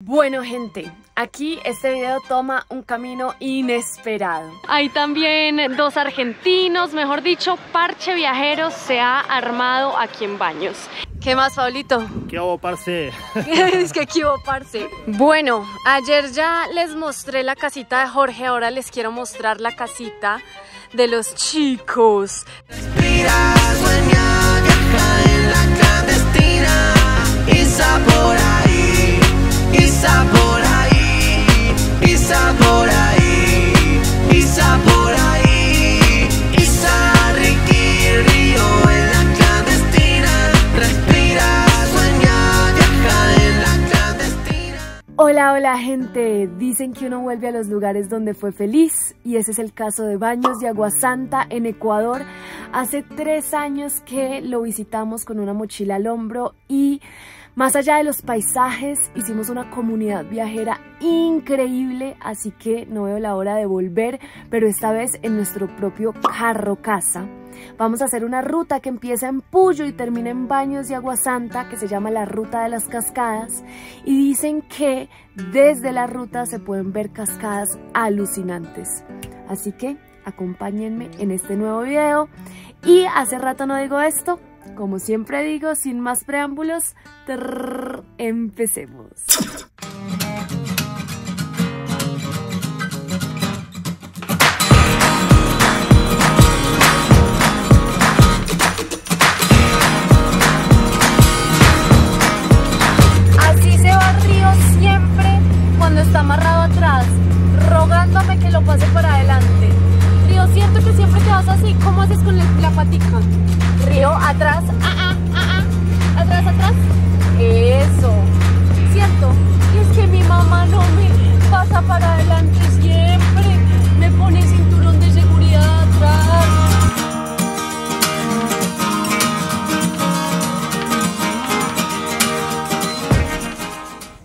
Bueno, gente, aquí este video toma un camino inesperado. Hay también dos argentinos, mejor dicho, parche viajero se ha armado aquí en Baños. ¿Qué más, Pablito? ¿Qué hago, parce? Es que aquí hubo, parce. Bueno, ayer ya les mostré la casita de Jorge, ahora les quiero mostrar la casita de los chicos. Respira, sueña, viaja en la clandestina. Isa por ahí, Isa por ahí, Isa por ahí, Isa por ahí, Isa, Ricky, Río en la clandestina. Respira, sueña, viaja en la clandestina. Hola, hola gente, dicen que uno vuelve a los lugares donde fue feliz y ese es el caso de Baños de Agua Santa en Ecuador. Hace 3 años que lo visitamos con una mochila al hombro y más allá de los paisajes hicimos una comunidad viajera increíble, así que no veo la hora de volver, pero esta vez en nuestro propio carro casa. Vamos a hacer una ruta que empieza en Puyo y termina en Baños de Agua Santa, que se llama la Ruta de las Cascadas, y dicen que desde la ruta se pueden ver cascadas alucinantes. Así que acompáñenme en este nuevo video. Y hace rato no digo esto, como siempre digo, sin más preámbulos, empecemos. Así se va el río siempre cuando está amarrado atrás, rogándome que lo pase para adelante. Río, siento que siempre te vas así. ¿Cómo haces con la patica? Río, atrás, atrás, atrás. Eso, ¿cierto? Y es que mi mamá no me pasa para adelante siempre. Me pone cinturón de seguridad atrás.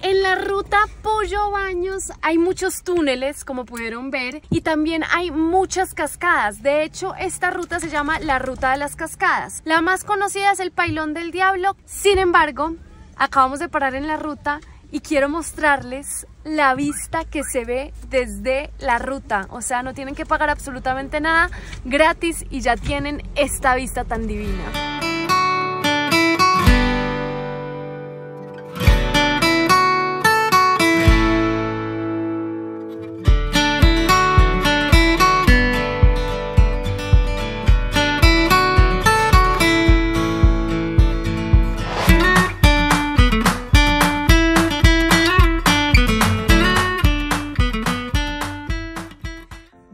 En la ruta Puyo Baños hay muchos túneles, como pudieron ver, y también hay muchas cascadas. De hecho, esta ruta se llama la Ruta de las Cascadas. La más conocida es el Pailón del Diablo. Sin embargo, acabamos de parar en la ruta y quiero mostrarles la vista que se ve desde la ruta. O sea, no tienen que pagar absolutamente nada, gratis, y ya tienen esta vista tan divina.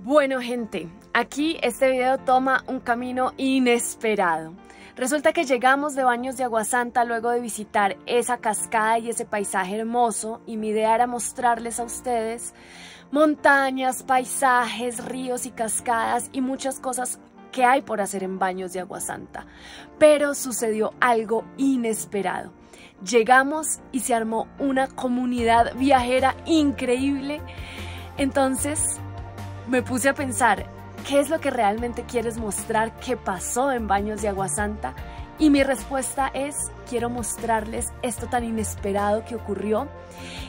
Bueno, gente, aquí este video toma un camino inesperado. Resulta que llegamos de Baños de Agua Santa luego de visitar esa cascada y ese paisaje hermoso, y mi idea era mostrarles a ustedes montañas, paisajes, ríos y cascadas y muchas cosas que hay por hacer en Baños de Agua Santa. Pero sucedió algo inesperado. Llegamos y se armó una comunidad viajera increíble. Entonces me puse a pensar, ¿qué es lo que realmente quieres mostrar que pasó en Baños de Agua Santa? Y mi respuesta es, quiero mostrarles esto tan inesperado que ocurrió.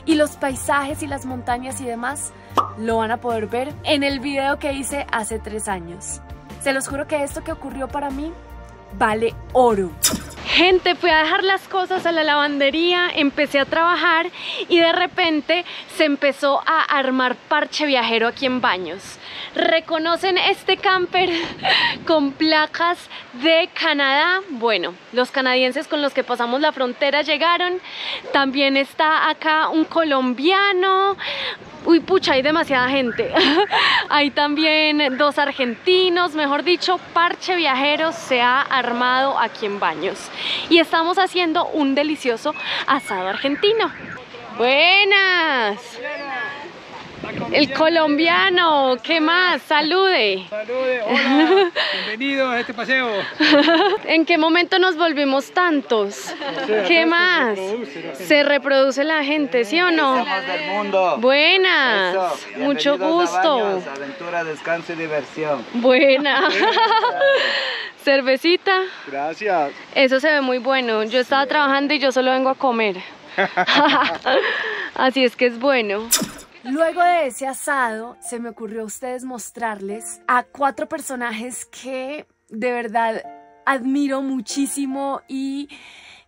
Y los paisajes y las montañas y demás lo van a poder ver en el video que hice hace 3 años. Se los juro que esto que ocurrió para mí vale oro. Gente, fui a dejar las cosas a la lavandería, empecé a trabajar y de repente se empezó a armar parche viajero aquí en Baños. ¿Reconocen este camper con placas de Canadá? Bueno, los canadienses con los que pasamos la frontera llegaron. También está acá un colombiano. Uy, pucha, hay demasiada gente. Hay también dos argentinos, mejor dicho, parche viajero se ha armado aquí en Baños. Y estamos haciendo un delicioso asado argentino. ¡Buenas! El colombiano, ¿qué más? Salude. Salude, hola, bienvenidos a este paseo. ¿En qué momento nos volvimos tantos? ¿Qué más? Se reproduce la gente, ¿sí o no? Somos del mundo. Buenas, Eso. mucho Bienvenidos a gusto. Baños, aventura, descanso y diversión. Buena. Cervecita. Gracias. Eso se ve muy bueno. Yo estaba trabajando y yo solo vengo a comer. Así es que es bueno. Luego de ese asado, se me ocurrió a ustedes mostrarles a 4 personajes que de verdad admiro muchísimo y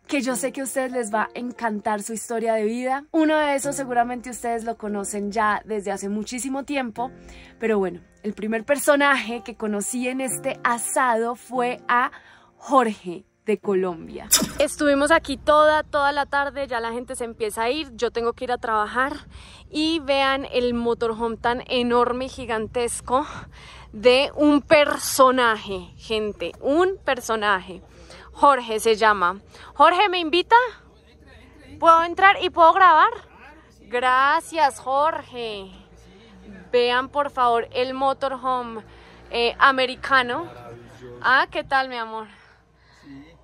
que yo sé que a ustedes les va a encantar su historia de vida. Uno de esos seguramente ustedes lo conocen ya desde hace muchísimo tiempo, pero bueno, el primer personaje que conocí en este asado fue a Jorge de Colombia. Estuvimos aquí toda la tarde, ya la gente se empieza a ir, yo tengo que ir a trabajar y vean el motorhome tan enorme y gigantesco de un personaje, gente, un personaje. Jorge se llama. Jorge, ¿me invita? ¿Puedo entrar y puedo grabar? Gracias, Jorge. Vean por favor el motorhome americano. Ah, ¿qué tal, mi amor?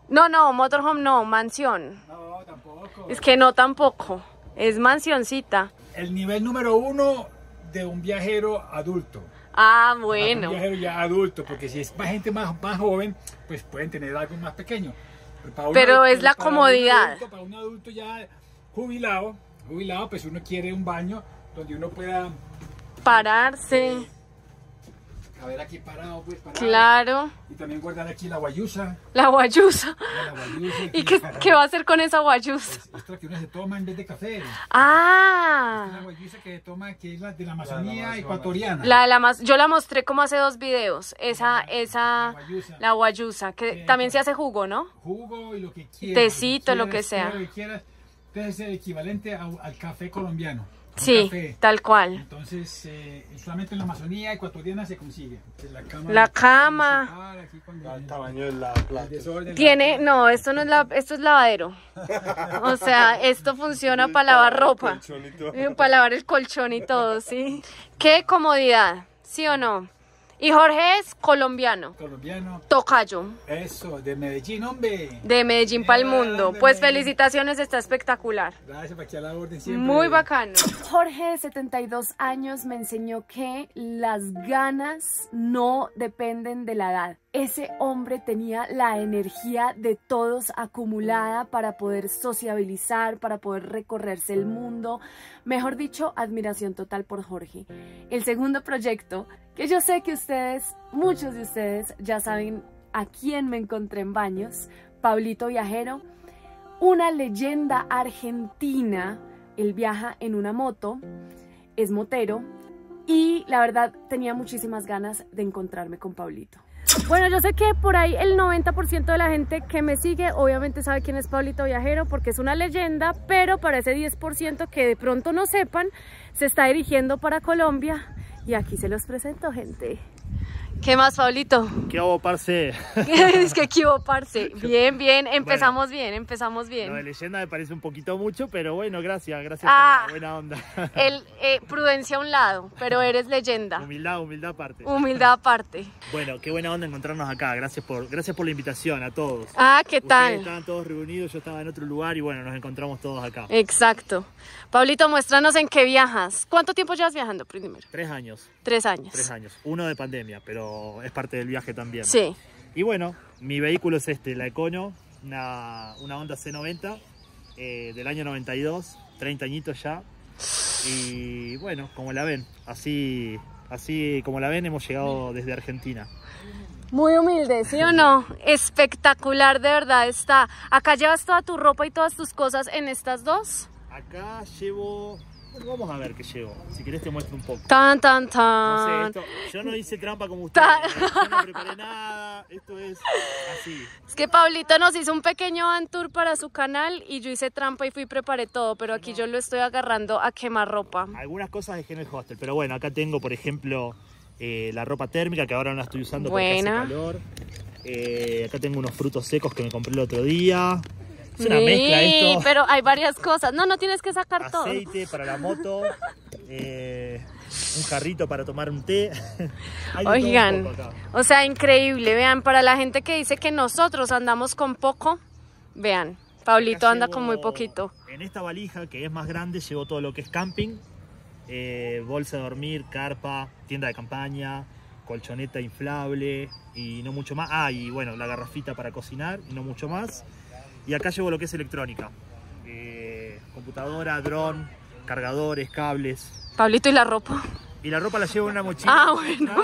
No, motorhome no, mansión. No, tampoco. Es que no tampoco, es mansioncita. El nivel número 1 de un viajero adulto. Ah, Un bueno. viajero ya adulto, porque si es más gente más joven, pues pueden tener algo más pequeño. Pero es la comodidad. Para un adulto ya jubilado, pues uno quiere un baño donde uno pueda Pararse. caber aquí parado, pues parado. Claro. Y también guardar aquí la guayusa. La guayusa. La guayusa ¿Y qué va a hacer con esa guayusa? Esto que uno se toma en vez de café. La Ah. guayusa que se toma, que es la de la Amazonía ecuatoriana. Yo la mostré como hace 2 videos. La guayusa, que también se hace jugo, ¿no? Jugo y lo que quieras. Tecito, lo que sea. Lo que quieras. Entonces es el equivalente al café colombiano. Un Sí, café. tal cual. Entonces, solamente en la Amazonía ecuatoriana se consigue. La cama. principal, aquí cuando El tamaño de la plata. el desorden, Tiene, no, esto es lavadero. O sea, esto funciona para lavar ropa. Para lavar el colchón y todo, ¿sí? Qué comodidad, ¿sí o no? Y Jorge es colombiano, colombiano. tocayo, Eso, de Medellín, hombre. de Medellín para el mundo. De Pues Medellín. felicitaciones, está espectacular. Gracias, para aquí a la orden siempre. Muy bacano. Jorge, de 72 años, me enseñó que las ganas no dependen de la edad. Ese hombre tenía la energía de todos acumulada para poder sociabilizar, para poder recorrerse el mundo. Mejor dicho, admiración total por Jorge. El segundo proyecto, que yo sé que ustedes, muchos de ustedes, ya saben a quién me encontré en Baños, Pablito Viajero, una leyenda argentina. Él viaja en una moto, es motero y la verdad tenía muchísimas ganas de encontrarme con Pablito. Bueno, yo sé que por ahí el 90% de la gente que me sigue obviamente sabe quién es Pablito Viajero porque es una leyenda, pero para ese 10% que de pronto no sepan, se está dirigiendo para Colombia y aquí se los presento, gente. ¿Qué más, Pablito? ¿Qué hago, parce? Es que equivocarse. Bien, empezamos bien. Lo de leyenda me parece un poquito mucho, pero bueno, gracias por Ah. la buena onda. Prudencia a un lado, pero eres leyenda. Humildad aparte. Humildad aparte. Bueno, qué buena onda encontrarnos acá. Gracias por la invitación a todos. Ah, ¿qué Ustedes tal? estaban todos reunidos, yo estaba en otro lugar y bueno, nos encontramos todos acá. Exacto. Pablito, muéstranos en qué viajas. ¿Cuánto tiempo llevas viajando primero? 3 años. 3 años. 3 años. Uno de pandemia, pero es parte del viaje también. Sí. Y bueno, mi vehículo es la Econo, una Honda C90 del año 92, 30 añitos ya. Y bueno, como la ven, así como la ven, hemos llegado desde Argentina. Muy humilde, ¿sí o no? Espectacular, de verdad está. ¿Acá llevas toda tu ropa y todas tus cosas en estas dos? Acá llevo... Bueno, vamos a ver qué llevo. Si querés te muestro un poco. Tan. No sé, esto, yo no hice trampa como ustedes. Yo no preparé nada. Esto es así. Es que Pablito nos hizo un pequeño van tour para su canal y yo hice trampa y fui y preparé todo, pero aquí yo lo estoy agarrando a quemar ropa. Algunas cosas dejé en el hostel, pero bueno, acá tengo, por ejemplo, la ropa térmica que ahora no la estoy usando porque hace calor. Acá tengo unos frutos secos que me compré el otro día. Es una mezcla esto. Pero hay varias cosas. No tienes que sacar todo. Aceite para la moto, un jarrito para tomar un té. Hay de todo Oigan, un poco acá. o sea, increíble. Vean, para la gente que dice que nosotros andamos con poco, vean, Pablito Acá anda llevo, con muy poquito. En esta valija, que es más grande, llevo todo lo que es camping. Bolsa de dormir, carpa, tienda de campaña, colchoneta inflable y no mucho más. Ah, y bueno, la garrafita para cocinar y no mucho más. Y acá llevo lo que es electrónica. Computadora, dron, cargadores, cables. Pablito, ¿y la ropa? Y la ropa la llevo en una mochila. Ah, bueno.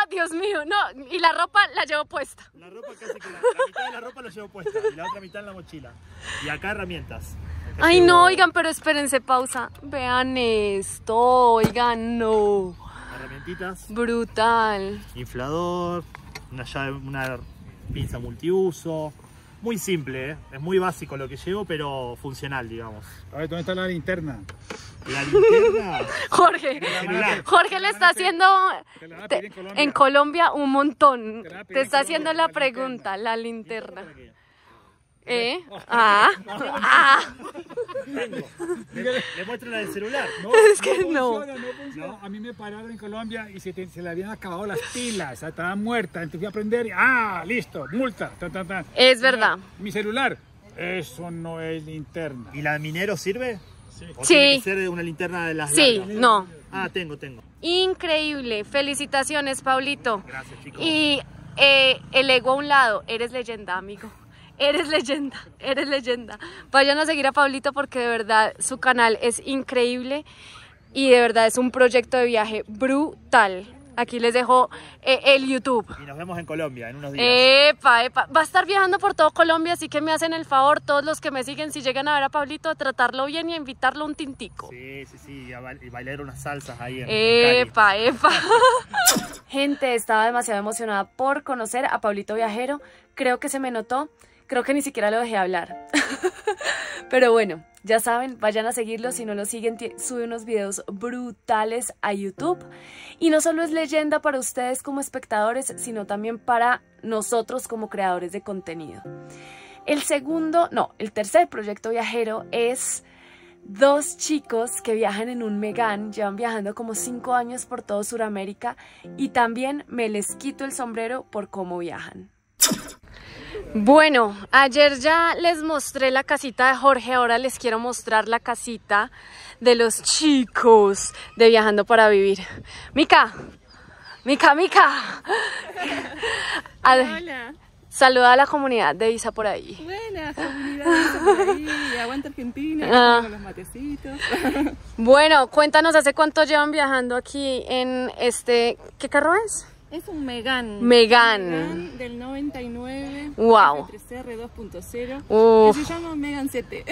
Dios mío, no. Y la ropa la llevo puesta. La ropa casi que la mitad de la ropa la llevo puesta y la otra mitad en la mochila. Y acá herramientas. Acá Ay, llevo no, oigan, pero espérense, pausa. Vean esto, oigan, no. herramientitas, Brutal. inflador, una llave, una pinza multiuso. Muy simple, ¿eh? Es muy básico lo que llevo, pero funcional, digamos. A ver, ¿dónde está la linterna? La linterna. Jorge le está haciendo Te la van a pedir en Colombia. en Colombia un montón. Te la van a pedir Te en está Colombia, haciendo la la pregunta, la linterna. ¿Eh? Le muestro la del celular. No, Es que no. funciona. No. A mí me pararon en Colombia y se le habían acabado las pilas, estaba muerta. Entonces fui a aprender y listo, multa. Es verdad. Mi celular, eso no es linterna. ¿Y la de minero sirve? ¿O Sí. tiene que ser de una linterna de las Sí, largas? no. Tengo. Increíble. Felicitaciones, Pablito. Gracias, chicos. Y el ego a un lado. Eres leyenda, amigo. Eres leyenda. Vayan a seguir a Pablito porque de verdad su canal es increíble y de verdad es un proyecto de viaje brutal. Aquí les dejo el YouTube. Y nos vemos en Colombia en unos días. Epa. Va a estar viajando por todo Colombia, así que me hacen el favor, todos los que me siguen, si llegan a ver a Pablito, a tratarlo bien y a invitarlo a un tintico. Sí, y bailar unas salsas ahí en Cali. Epa. Gente, estaba demasiado emocionada por conocer a Pablito Viajero. Creo que se me notó. Creo que ni siquiera lo dejé hablar. Pero bueno, ya saben, vayan a seguirlo. Si no lo siguen, sube unos videos brutales a YouTube. Y no solo es leyenda para ustedes como espectadores, sino también para nosotros como creadores de contenido. El tercer proyecto viajero es dos chicos que viajan en un Megane. Llevan viajando como 5 años por todo Sudamérica. Y también me les quito el sombrero por cómo viajan. Bueno, ayer ya les mostré la casita de Jorge, ahora les quiero mostrar la casita de los chicos de Viajando para Vivir. Mica. Hola. Saluda a la comunidad de Isa por ahí. Buenas, comunidad de Isa por ahí. Aguanta Argentina, con los matecitos. Bueno, cuéntanos, ¿hace cuánto llevan viajando aquí en ¿qué carro es? Es un Megane. Megane del 99. Wow. F3R 2.0. Uf. Que se llama Megane CT.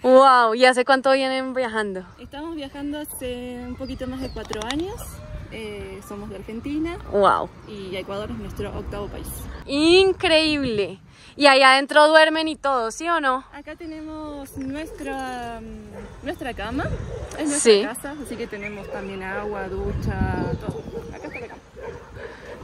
Wow, ¿y hace cuánto vienen viajando? Estamos viajando hace un poquito más de 4 años. Somos de Argentina. Wow. Y Ecuador es nuestro 8º país. Increíble. Y ahí adentro duermen y todo, ¿sí o no? Acá tenemos nuestra cama. Es nuestra casa, así que tenemos también agua, ducha, todo. Acá está la cama.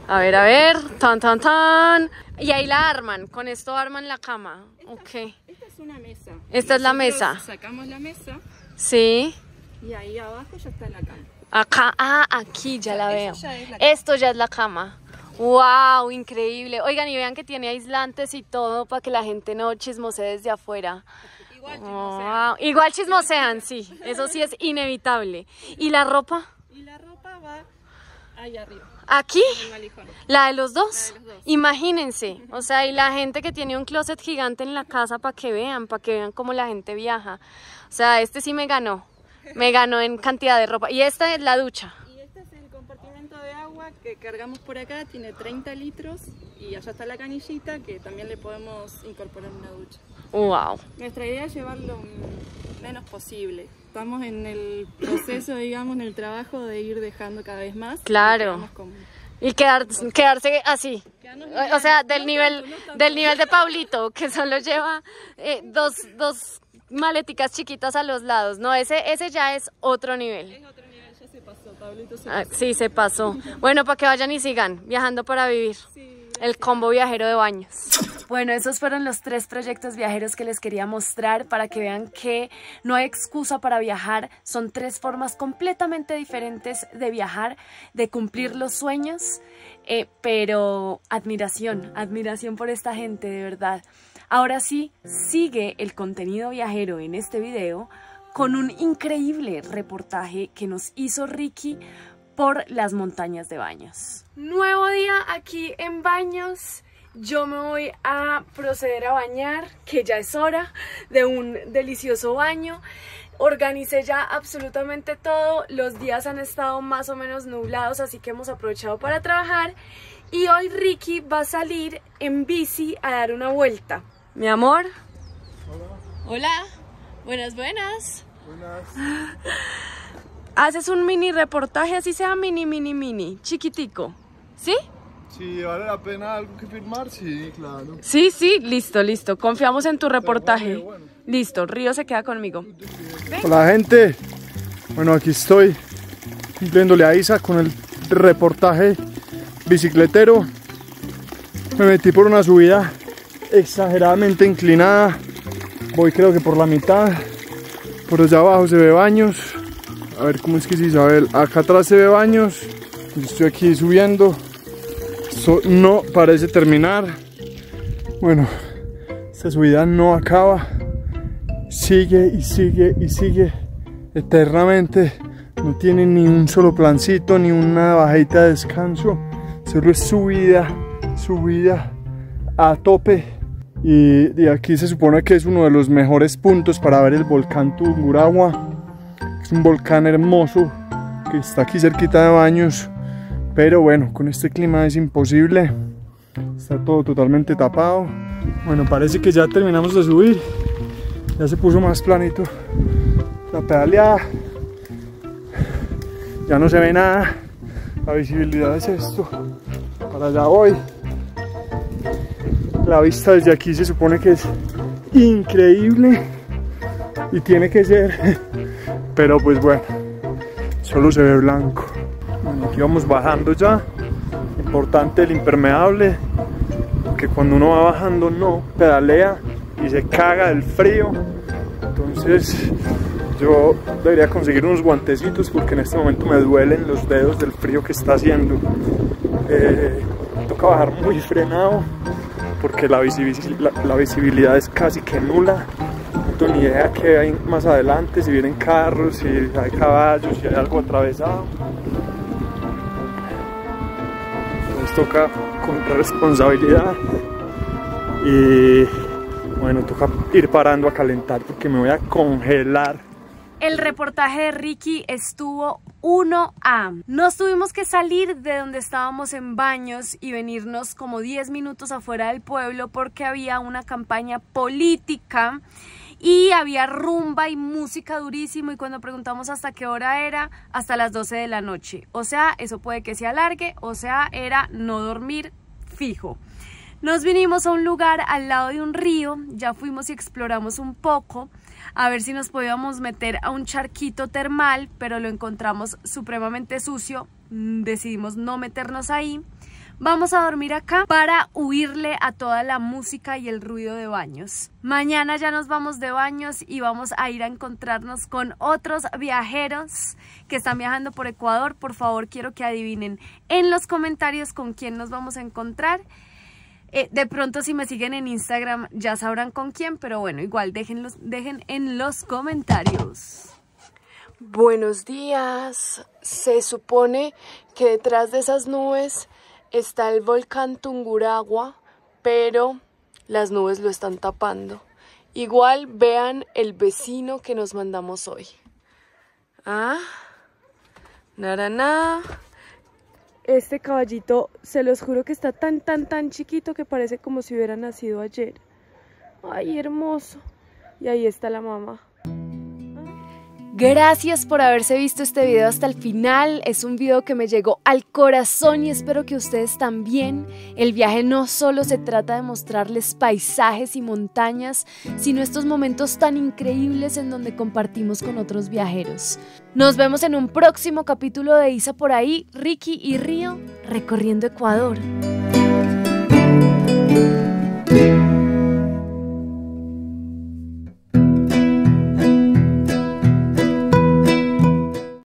A ver, tan. Y ahí la arman, con esto arman la cama. Ok. Esta es una mesa. Esta es la Nosotros mesa. Sacamos la mesa Sí. y ahí abajo ya está la cama. Acá, aquí ya la veo. ya es la cama. Esto ya es la cama. Wow, increíble. Oigan, y vean que tiene aislantes y todo para que la gente no chismosee desde afuera. Igual chismosean. Wow. Igual chismosean, sí. Eso sí es inevitable. ¿Y la ropa? Y la ropa va ahí arriba, ¿Aquí? en el valijón. ¿La de los dos? La de los dos. Imagínense, o sea, y la gente que tiene un closet gigante en la casa para que vean cómo la gente viaja. O sea, este sí me ganó en cantidad de ropa. Y esta es la ducha. Y este es el compartimento de agua que cargamos por acá, tiene 30 litros y allá está la canillita que también le podemos incorporar una ducha. Wow. Nuestra idea es llevarlo menos posible. Estamos en el proceso, digamos, en el trabajo de ir dejando cada vez más. Claro. Y quedarse así. O sea, del nivel de Pablito, que solo lleva dos maleticas chiquitas a los lados. No, ese ya es otro nivel. Es otro nivel, ya se pasó, Pablito se pasó. Sí, se pasó. Bueno, para que vayan y sigan viajando para vivir. Sí, El combo viajero de baños. Bueno, esos fueron los 3 proyectos viajeros que les quería mostrar para que vean que no hay excusa para viajar. Son 3 formas completamente diferentes de viajar, de cumplir los sueños, pero admiración por esta gente, de verdad. Ahora sí, sigue el contenido viajero en este video con un increíble reportaje que nos hizo Ricky por las montañas de Baños. Nuevo día aquí en Baños. Yo me voy a proceder a bañar, que ya es hora de un delicioso baño. organicé ya absolutamente todo. Los días han estado más o menos nublados, así que hemos aprovechado para trabajar. Y hoy Ricky va a salir en bici a dar una vuelta. Mi amor. Hola. Hola. Buenas. Buenas. Haces un mini reportaje, así sea mini, chiquitico. ¿Sí? Si vale la pena algo que firmar, sí, claro. Sí, listo. Confiamos en tu reportaje. Bueno. Listo, Río se queda conmigo. Hola, gente. Bueno, aquí estoy cumpliéndole a Isa con el reportaje bicicletero. Me metí por una subida exageradamente inclinada. Voy creo que por la mitad. Por allá abajo se ve Baños. A ver cómo es que es Isabel. Acá atrás se ve Baños. Yo estoy aquí subiendo. Esto no parece terminar. Bueno, esta subida no acaba. Sigue y sigue eternamente. No tiene ni un solo plancito, ni una bajadita de descanso. Solo es subida a tope. Y de aquí se supone que es uno de los mejores puntos para ver el volcán Tungurahua. Es un volcán hermoso que está aquí cerquita de Baños. Pero bueno, con este clima es imposible. Está todo totalmente tapado. Bueno, parece que ya terminamos de subir. Ya se puso más planito la pedaleada. Ya no se ve nada. La visibilidad es esto. Para allá voy. La vista desde aquí se supone que es increíble. Y tiene que ser. Pero pues bueno, solo se ve blanco. Bueno, aquí vamos bajando ya. Importante el impermeable. Porque cuando uno va bajando no pedalea y se caga del frío. Entonces yo debería conseguir unos guantecitos porque en este momento me duelen los dedos del frío que está haciendo. Toca bajar muy frenado porque la visibilidad es casi que nula. No tengo ni idea qué hay más adelante, si vienen carros, si hay caballos, si hay algo atravesado. Entonces toca con responsabilidad y bueno, toca ir parando a calentar porque me voy a congelar. El reportaje de Ricky estuvo 1A. Nos tuvimos que salir de donde estábamos en Baños y venirnos como 10 minutos afuera del pueblo porque había una campaña política y había rumba y música durísimo, y cuando preguntamos hasta qué hora era, hasta las 12 de la noche. O sea, eso puede que se alargue, o sea, era no dormir fijo. Nos vinimos a un lugar al lado de un río, ya fuimos y exploramos un poco, a ver si nos podíamos meter a un charquito termal, pero lo encontramos supremamente sucio, decidimos no meternos ahí. Vamos a dormir acá para huirle a toda la música y el ruido de Baños. Mañana ya nos vamos de Baños y vamos a ir a encontrarnos con otros viajeros que están viajando por Ecuador. Por favor, quiero que adivinen en los comentarios con quién nos vamos a encontrar. De pronto si me siguen en Instagram ya sabrán con quién, pero bueno, igual dejen en los comentarios. Buenos días. Se supone que detrás de esas nubes está el volcán Tungurahua, pero las nubes lo están tapando. Igual vean el vecino que nos mandamos hoy. Naraná. Este caballito, se los juro que está tan chiquito que parece como si hubiera nacido ayer. Ay, hermoso. Y ahí está la mamá. Gracias por haberse visto este video hasta el final. Es un video que me llegó al corazón y espero que ustedes también. El viaje no solo se trata de mostrarles paisajes y montañas, sino estos momentos tan increíbles en donde compartimos con otros viajeros. Nos vemos en un próximo capítulo de Isa por ahí, Ricky y Río recorriendo Ecuador.